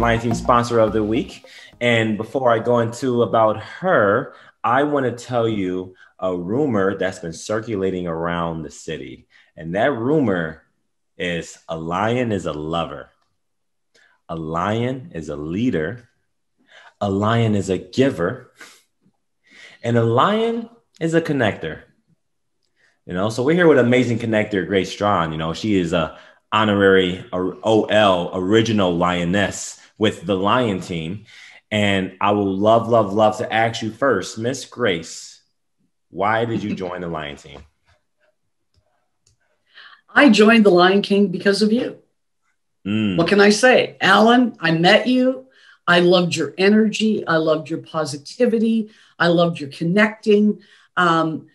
Lion Team sponsor of the week. And before I go into about her, I want to tell you a rumor that's been circulating around the city. And that rumor is a lion is a lover. A lion is a leader. A lion is a giver. And a lion is a connector. So we're here with amazing connector, Grace Strachan. She is a honorary OL, original lioness with the Lion Team. And I will love to ask you first, Miss Grace, why did you join the Lion Team? I joined the Lion King because of you. What can I say? Alan, I met you. I loved your energy. I loved your positivity. I loved your connecting. Everything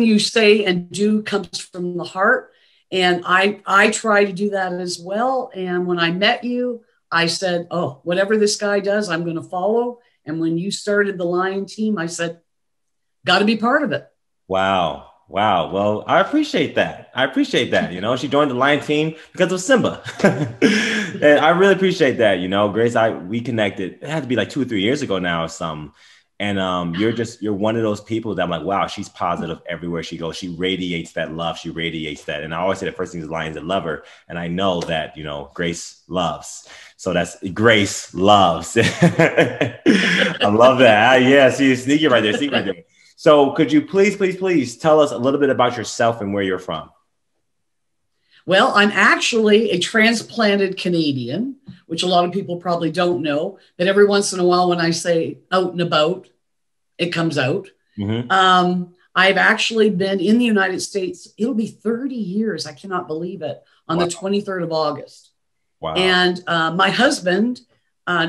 you say and do comes from the heart. And I try to do that as well. And when I met you, I said, oh, whatever this guy does, I'm going to follow. And when you started the Lion Team, I said, got to be part of it. Wow. Well, I appreciate that. She joined the Lion Team because of Simba. And I really appreciate that. Grace, we connected. It had to be like 2 or 3 years ago now or something. And you're one of those people that I'm like, wow, she's positive everywhere she goes. She radiates that love. She radiates that. And I always say the first thing is lions that love her. And I know that, Grace loves. So that's Grace loves. I love that. Yeah, see, sneaky right there. So could you please tell us a little bit about yourself and where you're from? Well, I'm actually a transplanted Canadian, which a lot of people probably don't know, but every once in a while when I say out and about, it comes out. Mm-hmm. I've actually been in the United States. It'll be 30 years. I cannot believe it, on the 23rd of August. Wow. And my husband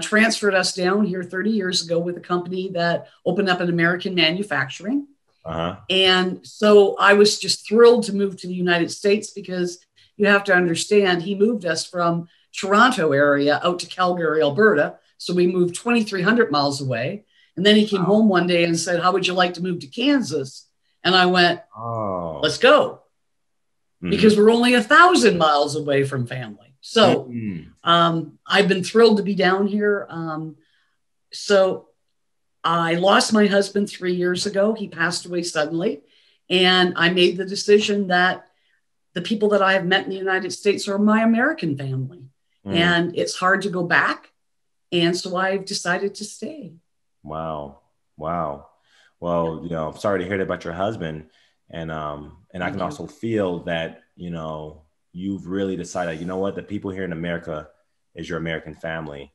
transferred us down here 30 years ago with a company that opened up an American manufacturing. Uh-huh. And so I was just thrilled to move to the United States because you have to understand, he moved us from Toronto area out to Calgary, Alberta. So we moved 2,300 miles away. And then he came home one day and said, how would you like to move to Kansas? And I went, let's go. Mm-hmm. Because we're only 1,000 miles away from family. So I've been thrilled to be down here. So I lost my husband 3 years ago. He passed away suddenly. And I made the decision that the people that I have met in the United States are my American family. And it's hard to go back. And so I've decided to stay. Wow. Well, I'm sorry to hear that about your husband. And I can also feel that, you've really decided, the people here in America is your American family.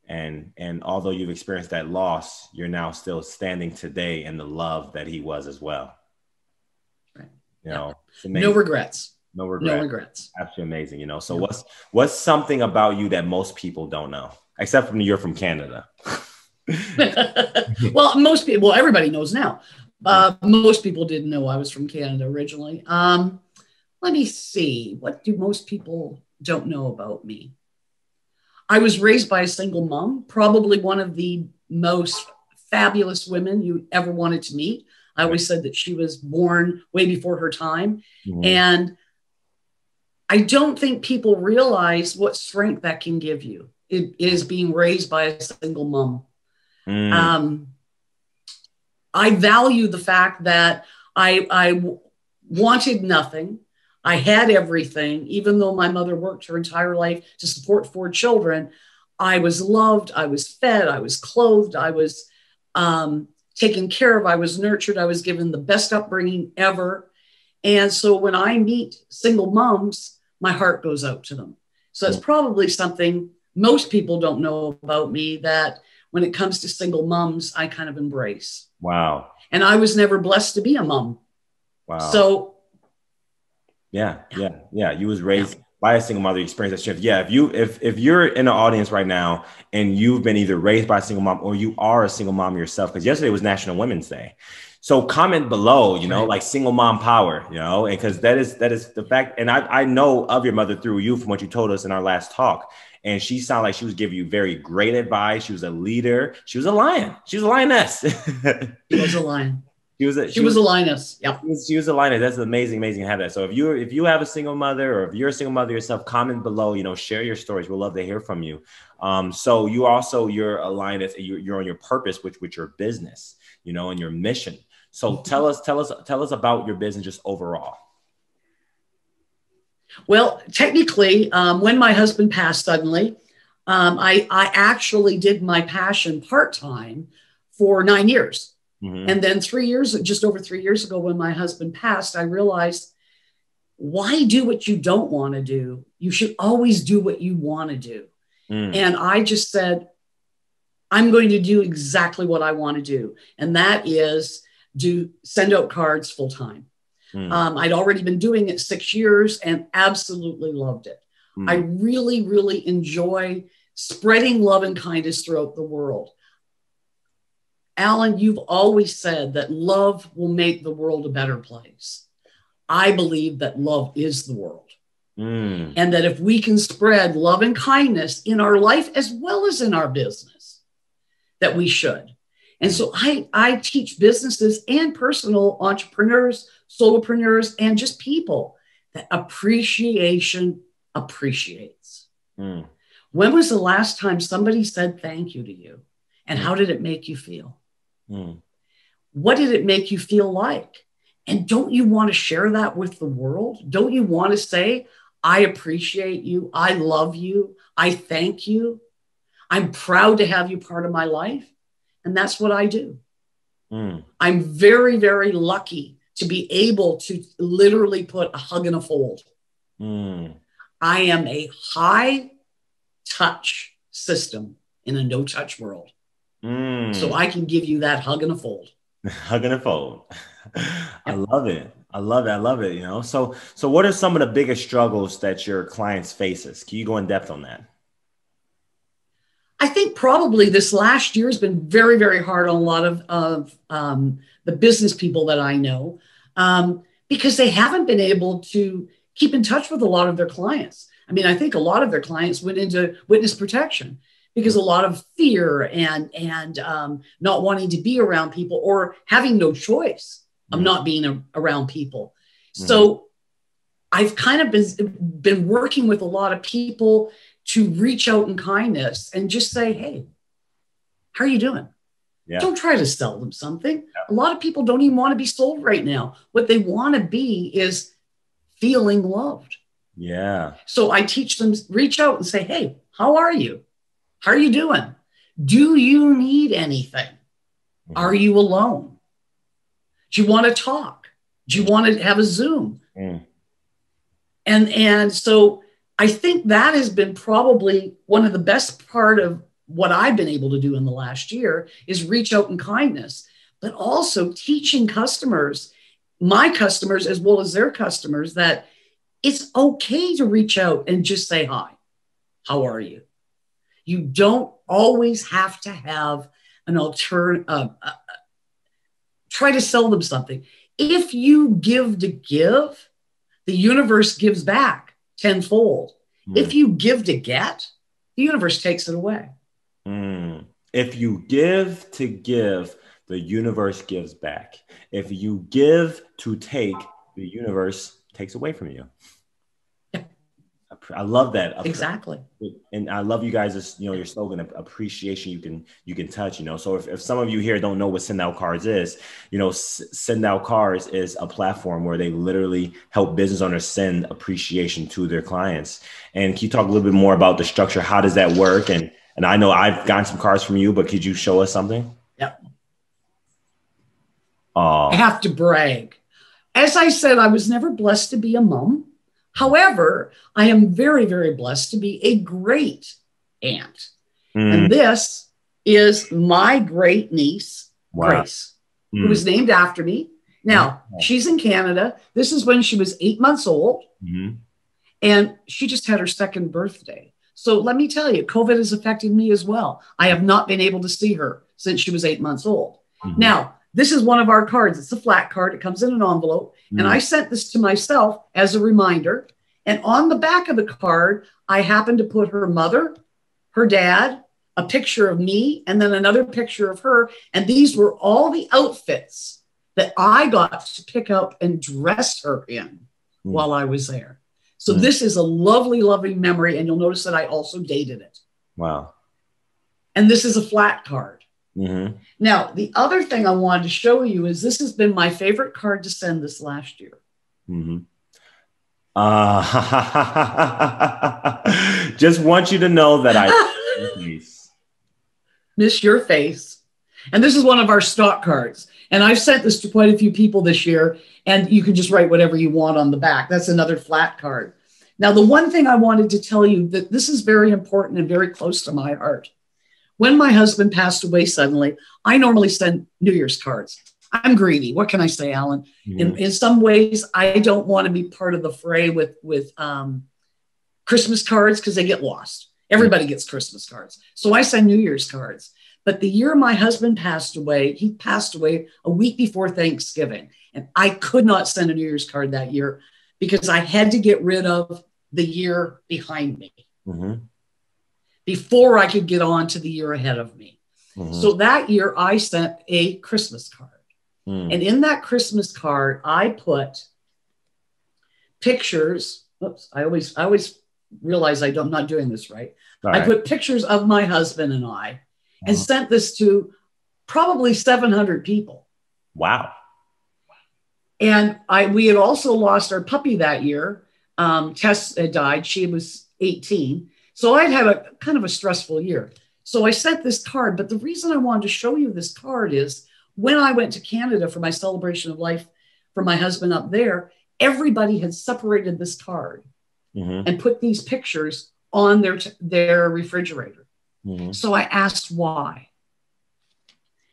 And although you've experienced that loss, you're now still standing today in the love that he was as well. Right. No regrets. No regrets. Absolutely amazing. So what's something about you that most people don't know, except from you're from Canada? Well, everybody knows now. Most people didn't know I was from Canada originally. Let me see. What do most people don't know about me? I was raised by a single mom, probably one of the most fabulous women you ever wanted to meet. I always said that she was born way before her time. Mm-hmm. And I don't think people realize what strength that can give you. It is being raised by a single mom. I value the fact that I wanted nothing. I had everything, even though my mother worked her entire life to support 4 children. I was loved, I was fed, I was clothed, I was taken care of, I was nurtured, I was given the best upbringing ever. And so when I meet single moms, my heart goes out to them. So that's probably something most people don't know about me, that when it comes to single moms, I kind of embrace. Wow. And I was never blessed to be a mom. Wow. So yeah. You was raised by a single mother, experience that shift. Yeah. If you're in the audience right now and you've been either raised by a single mom or you are a single mom yourself, because yesterday was National Women's Day. So comment below, like single mom power, and because that is the fact. And I know of your mother through you from what you told us in our last talk. And she sounded like she was giving you very great advice. She was a leader. She was a lion. She was a lioness. She was a lion. She was a lioness. Yep. She was a lioness. That's amazing, amazing to have that. So if you have a single mother, or if you're a single mother yourself, comment below, share your stories. We'll love to hear from you. So you're a lioness, and you're on your purpose, with your business, and your mission. So tell us about your business just overall. Well, technically, when my husband passed suddenly, I actually did my passion part-time for 9 years. Mm-hmm. And then just over 3 years ago, when my husband passed, I realized, why do what you don't want to do? You should always do what you want to do. And I just said, I'm going to do exactly what I want to do. And that is send out cards full time. I'd already been doing it 6 years and absolutely loved it. I really, really enjoy spreading love and kindness throughout the world. Alan, you've always said that love will make the world a better place. I believe that love is the world. And that if we can spread love and kindness in our life as well as in our business, that we should. And so I teach businesses and personal entrepreneurs, solopreneurs, and just people that appreciation appreciates. When was the last time somebody said thank you to you? And how did it make you feel? What did it make you feel like? And don't you want to share that with the world? Don't you want to say, I appreciate you. I love you. I thank you. I'm proud to have you part of my life. And that's what I do. I'm very, very lucky to be able to literally put a hug in a fold. I am a high touch system in a no touch world. So I can give you that hug and a fold. Hug and a fold. I love it. I love it. I love it. So what are some of the biggest struggles that your clients faces? Can you go in depth on that? I think probably this last year has been very, very hard on a lot of the business people that I know, because they haven't been able to keep in touch with a lot of their clients. I mean, I think a lot of their clients went into witness protection because a lot of fear and not wanting to be around people, or having no choice of not being around people. So I've kind of been working with a lot of people to reach out in kindness and just say, hey, how are you doing? Yeah. Don't try to sell them something. Yeah. A lot of people don't even want to be sold right now. What they want to be is feeling loved. Yeah. So I teach them, reach out and say, hey, how are you? How are you doing? Do you need anything? Are you alone? Do you want to talk? Do you want to have a Zoom? And so I think that has been probably one of the best part of what I've been able to do in the last year, is reach out in kindness, but also teaching customers, my customers, as well as their customers, that it's okay to reach out and just say, hi, how are you? You don't always have to have an alternative, try to sell them something. If you give to give, the universe gives back tenfold. If you give to get, the universe takes it away. If you give to give, the universe gives back. If you give to take, the universe takes away from you. I love that. Exactly. And I love you guys, your slogan of appreciation you can touch, So if some of you here don't know what SendoutCards is, SendoutCards is a platform where they literally help business owners send appreciation to their clients. And can you talk a little bit more about the structure? How does that work? And I know I've gotten some cards from you, but could you show us something? Yep. I have to brag. As I said, I was never blessed to be a mom. However, I am very, very blessed to be a great aunt. And this is my great niece, Grace, who was named after me. Now, she's in Canada. This is when she was 8 months old. And she just had her second birthday. So let me tell you, COVID has affected me as well. I have not been able to see her since she was 8 months old. Now, this is one of our cards. It's a flat card. It comes in an envelope. And I sent this to myself as a reminder. And on the back of the card, I happened to put her mother, her dad, a picture of me, and then another picture of her. And these were all the outfits that I got to pick up and dress her in while I was there. So this is a lovely, lovely memory. And you'll notice that I also dated it. Wow. And this is a flat card. Now, the other thing I wanted to show you is this has been my favorite card to send this last year. Just want you to know that I miss your face. And this is one of our stock cards. And I've sent this to quite a few people this year, and you can just write whatever you want on the back. That's another flat card. Now, the one thing I wanted to tell you that this is very important and very close to my heart. When my husband passed away suddenly, I normally send New Year's cards. I'm greedy. What can I say, Alan? In some ways, I don't want to be part of the fray with Christmas cards because they get lost. Everybody gets Christmas cards. So I send New Year's cards. But the year my husband passed away, he passed away a week before Thanksgiving. And I could not send a New Year's card that year because I had to get rid of the year behind me before I could get on to the year ahead of me. So that year I sent a Christmas card. And in that Christmas card, I put pictures. Oops, I always realize I'm not doing this right. I put pictures of my husband and I and sent this to probably 700 people. Wow. And we had also lost our puppy that year. Tess had died. She was 18. So I'd had a kind of a stressful year. So I sent this card. But the reason I wanted to show you this card is when I went to Canada for my celebration of life for my husband up there, everybody had separated this card and put these pictures on their refrigerator. So I asked why.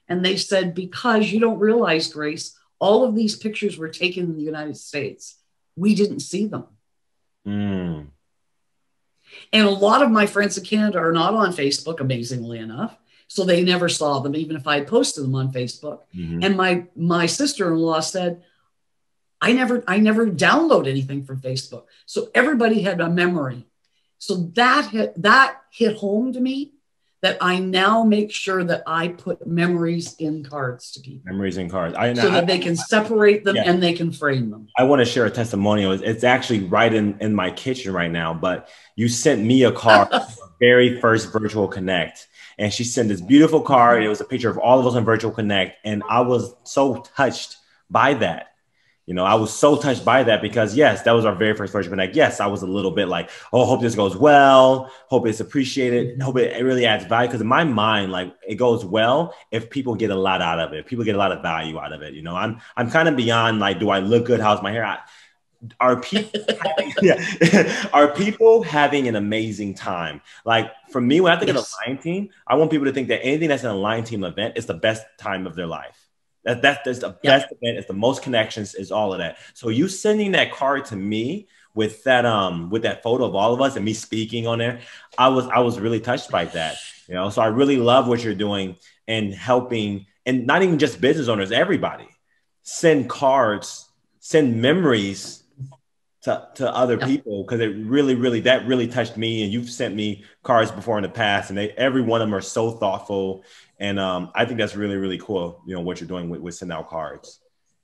And they said, because you don't realize, Grace, all of these pictures were taken in the United States. We didn't see them. And a lot of my friends in Canada are not on Facebook, amazingly enough. So they never saw them, even if I had posted them on Facebook. And my sister-in-law said, I never download anything from Facebook. So everybody had a memory. So that hit home to me, that I now make sure that I put memories in cards to people. Memories in cards. So that they can separate them and they can frame them. I want to share a testimonial. It's actually right in my kitchen right now, but you sent me a card, very first Virtual Connect. And she sent this beautiful card. It was a picture of all of us on Virtual Connect. And I was so touched by that. I was so touched by that because, yes, that was our very first Virtual Connect. Yes, I was a little bit like, oh, hope this goes well. Hope it's appreciated. Hope it really adds value. Because in my mind, like, it goes well if people get a lot out of it. People get a lot of value out of it. I'm kind of beyond like, do I look good? How's my hair? Are people having an amazing time? Like for me, when I think of the Lion Team, I want people to think that anything that's in a Lion Team event is the best time of their life. That's the best event. It's the most connections. Is all of that. So you sending that card to me with that photo of all of us and me speaking on there, I was really touched by that. So I really love what you're doing and helping, and not even just business owners, everybody send cards, send memories to other people, because it really touched me. And you've sent me cards before in the past, and every one of them are so thoughtful. And I think that's really, really cool, what you're doing with SendoutCards.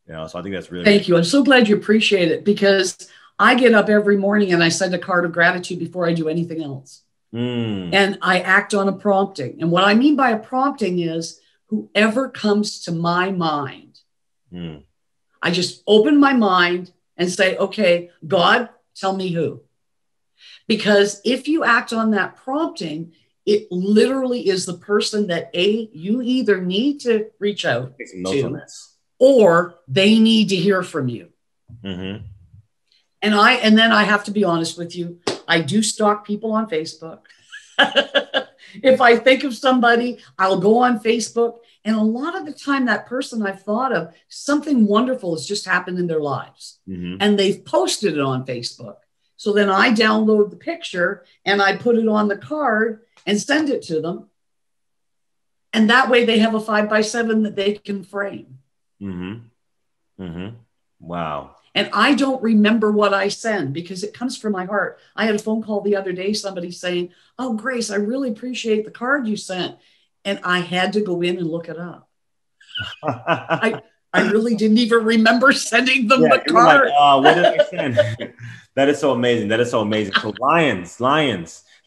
So I think that's really Thank you. I'm so glad you appreciate it, because I get up every morning and I send a card of gratitude before I do anything else. And I act on a prompting. And what I mean by a prompting is whoever comes to my mind, I just open my mind and say, okay, God, tell me who. Because if you act on that prompting, it literally is the person that you either need to reach out to, or they need to hear from you. And then I have to be honest with you. I do stalk people on Facebook. If I think of somebody, I'll go on Facebook. And a lot of the time, that person I've thought of, something wonderful has just happened in their lives. And they've posted it on Facebook. So then I download the picture and I put it on the card and send it to them. And that way they have a 5x7 that they can frame. Wow. And I don't remember what I send because it comes from my heart. I had a phone call the other day, somebody saying, oh, Grace, I really appreciate the card you sent. And I had to go in and look it up. I really didn't even remember sending them the You were like, card. what did I send? That is so amazing. That is so amazing. So Lions,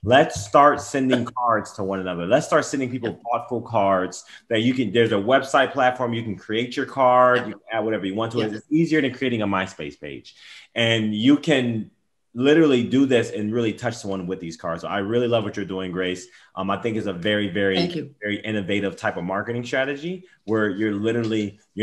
let's start sending cards to one another. Let's start sending people thoughtful cards that you can, there's a website platform. You can create your card. You can add whatever you want to it. It's easier than creating a MySpace page. And you can literally do this and really touch someone with these cards. So I really love what you're doing, Grace. I think it's a very, very, very innovative type of marketing strategy where you're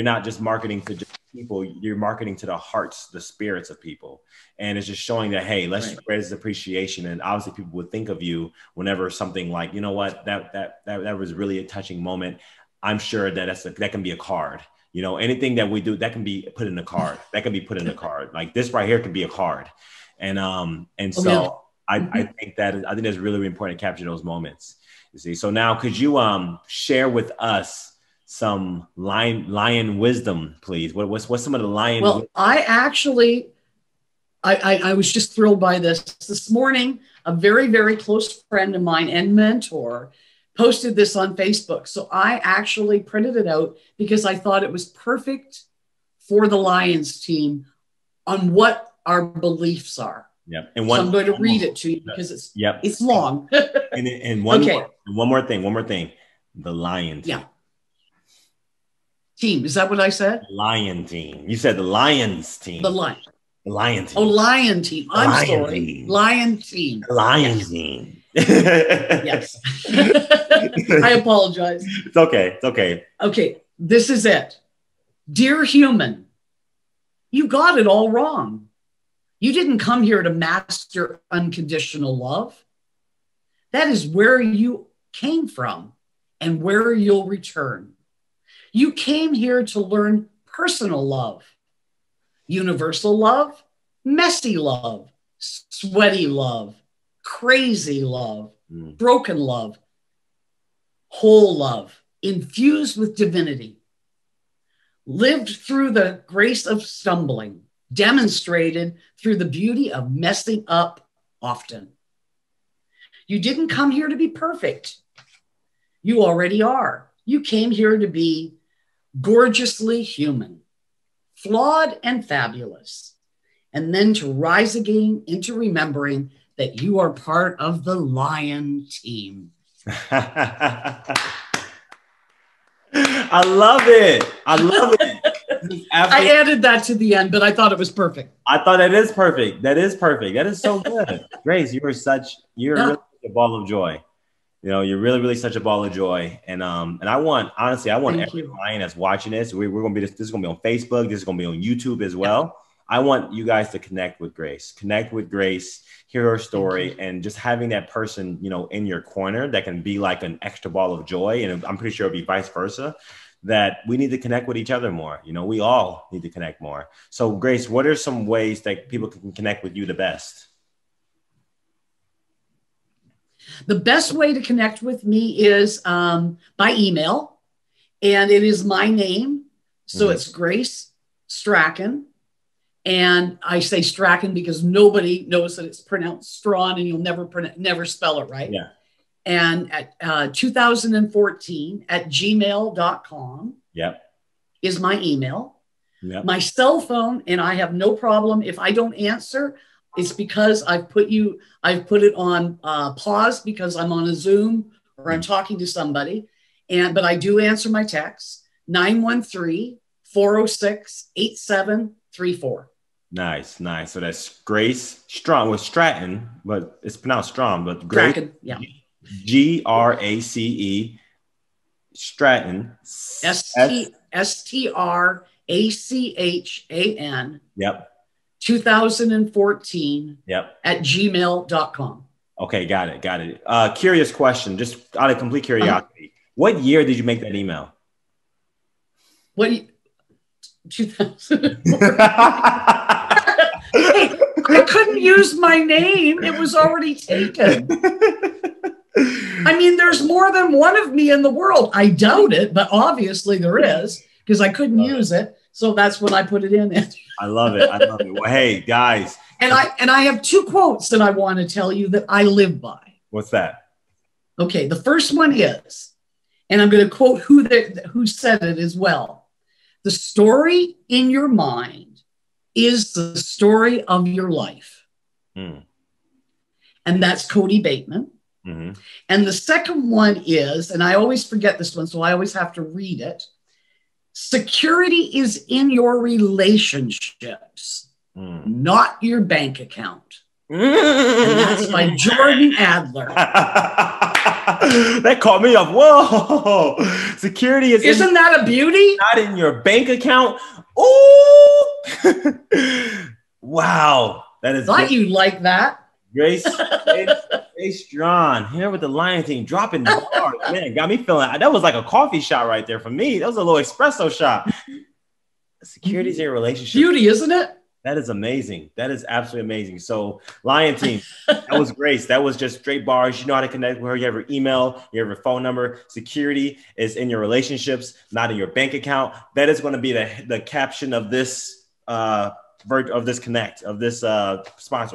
not just marketing to just people, you're marketing to the hearts, the spirits of people. And it's just showing that, hey, let's spread this appreciation. And obviously people would think of you whenever something like, you know what, that was really a touching moment. I'm sure that that can be a card. You know, anything that we do, that can be put in a card. That can be put in a card. Like this right here could be a card. And so I think that's really, really important to capture those moments. You see, so now could you share with us some lion wisdom, please? What's some of the lion? Well, I was just thrilled by this morning. A very, very close friend of mine and mentor posted this on Facebook. So I actually printed it out because I thought it was perfect for the Lions team on what our beliefs are. Yep. And so I'm going to read it to you because it's long. and one more thing. The Lion team. Yeah. Team. Is that what I said? Lion team. You said the Lions team. The Lion. The Lion team. Oh, Lion team. I'm sorry. Team. Lion team. Lion team. Yes. I apologize. It's okay. It's okay. Okay. This is it. Dear human, you got it all wrong. You didn't come here to master unconditional love. That is where you came from and where you'll return. You came here to learn personal love, universal love, messy love, sweaty love, crazy love, broken love, whole love, infused with divinity, lived through the grace of stumbling, demonstrated through the beauty of messing up often. You didn't come here to be perfect. You already are. You came here to be gorgeously human, flawed and fabulous, and then to rise again into remembering that you are part of the Lion team. I love it. I love it. I added that to the end, but I thought it was perfect. I thought that is perfect. That is perfect. That is so good. Grace, you're really a ball of joy. You know, you're really, really such a ball of joy. And I want every client that's watching this. We're gonna be this is gonna be on Facebook. This is gonna be on YouTube as well. Yeah. I want you guys to connect with Grace, hear her story, and just having that person, you know, in your corner that can be like an extra ball of joy. And I'm pretty sure it'll be vice versa, that we need to connect with each other more. You know, we all need to connect more. So Grace, what are some ways that people can connect with you the best? The best way to connect with me is by email, and it is my name. So it's Grace Strachan. And I say Strachan because nobody knows that it's pronounced Strawn, and you'll never spell it right. Yeah. And at 2014 at gmail.com is my email. Yep. My cell phone, and I have no problem if I don't answer. It's because I've put it on pause because I'm on a Zoom or I'm talking to somebody. But I do answer my texts, 913-406-8734. Nice. So that's Grace Strong with Stratton, but it's pronounced Strong, but Grace, Strachan, yeah. Grace Stratton. STRACHAN. Yep. 2014. Yep. At gmail.com. Okay, got it. Curious question, just out of complete curiosity. What year did you make that email? 2014. I couldn't use my name. It was already taken. I mean, there's more than one of me in the world. I doubt it, but obviously there is, because I couldn't use it. So that's when I put it in. I love it. Well, hey, guys. And I have two quotes that I want to tell you that I live by. What's that? Okay, the first one is, and I'm going to quote who said it as well. The story in your mind is the story of your life. Mm. And that's Cody Bateman. Mm-hmm. And the second one is, and I always forget this one, so I always have to read it. Security is in your relationships, not your bank account. And that's by Jordan Adler. That caught me up. Whoa. Security is Isn't that a beauty? Not in your bank account. Ooh. Wow. That is Thought you like that. Grace Strachan here with the Lion Team dropping bars. Man, got me feeling that was like a coffee shot right there for me. That was a little espresso shot. Security is in your relationship. Beauty, isn't it? That is amazing. That is absolutely amazing. So, Lion Team, that was Grace. That was just straight bars. You know how to connect with her. You have her email, you have her phone number. Security is in your relationships, not in your bank account. That is going to be the caption of this sponsor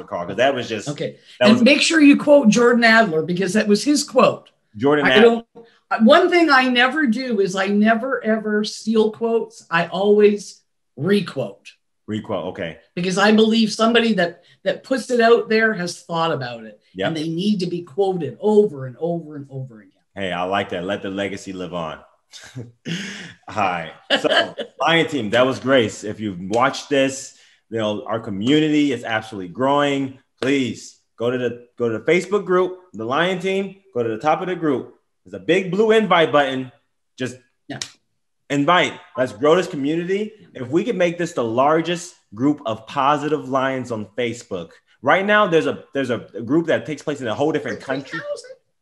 call, because that was just okay. And make sure you quote Jordan Adler, because that was his quote. Jordan Adler. One thing I never do is I never ever steal quotes. I always requote. Okay. Because I believe somebody that puts it out there has thought about it. Yep. And they need to be quoted over and over and over again. Hey, I like that. Let the legacy live on. Hi. So, Lion Team, that was Grace. If you've watched this, our community is absolutely growing. Please go to the Facebook group, the Lion Team. Go to the top of the group. There's a big blue invite button. Just invite. Let's grow this community. If we can make this the largest group of positive lions on Facebook. Right now, there's a group that takes place in a whole different country. 3,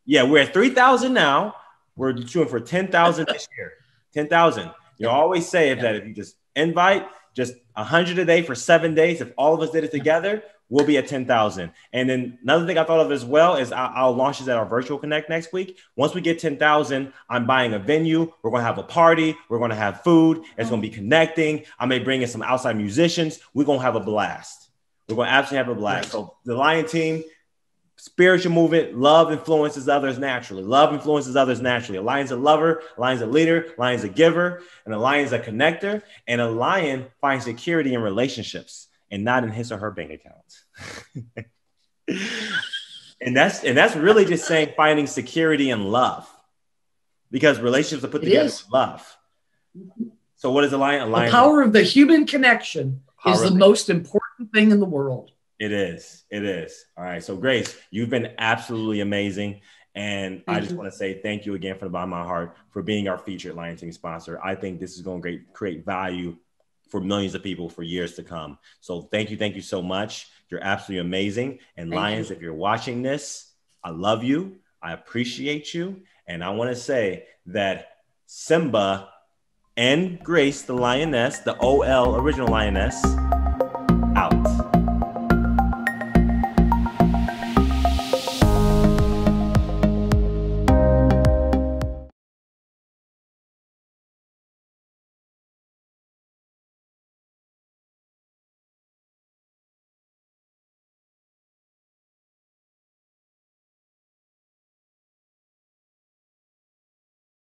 yeah, we're at 3,000 now. We're shooting for 10,000 this year. 10,000. You always say that if you just invite just 100 a day for 7 days, if all of us did it together, we'll be at 10,000. And then another thing I thought of as well is I'll launch this at our virtual connect next week. Once we get 10,000, I'm buying a venue. We're going to have a party. We're going to have food. It's going to be connecting. I may bring in some outside musicians. We're going to have a blast. We're going to absolutely have a blast. So the Lion Team, spiritual movement, love influences others naturally. Love influences others naturally. A lion's a lover, a lion's a leader, a lion's a giver, and a lion's a connector. And a lion finds security in relationships and not in his or her bank account. and that's really just saying finding security in love, because relationships are put together with love. So what is a lion? The power of the human connection is the most important thing in the world. It is. All right. So Grace, you've been absolutely amazing. And I just want to say thank you again from the bottom of my heart for being our featured Lion Team sponsor. I think this is going to create value for millions of people for years to come. So thank you so much. You're absolutely amazing. And Lions, if you're watching this, I love you. I appreciate you. And I want to say that Simba and Grace, the lioness, the OL original lioness,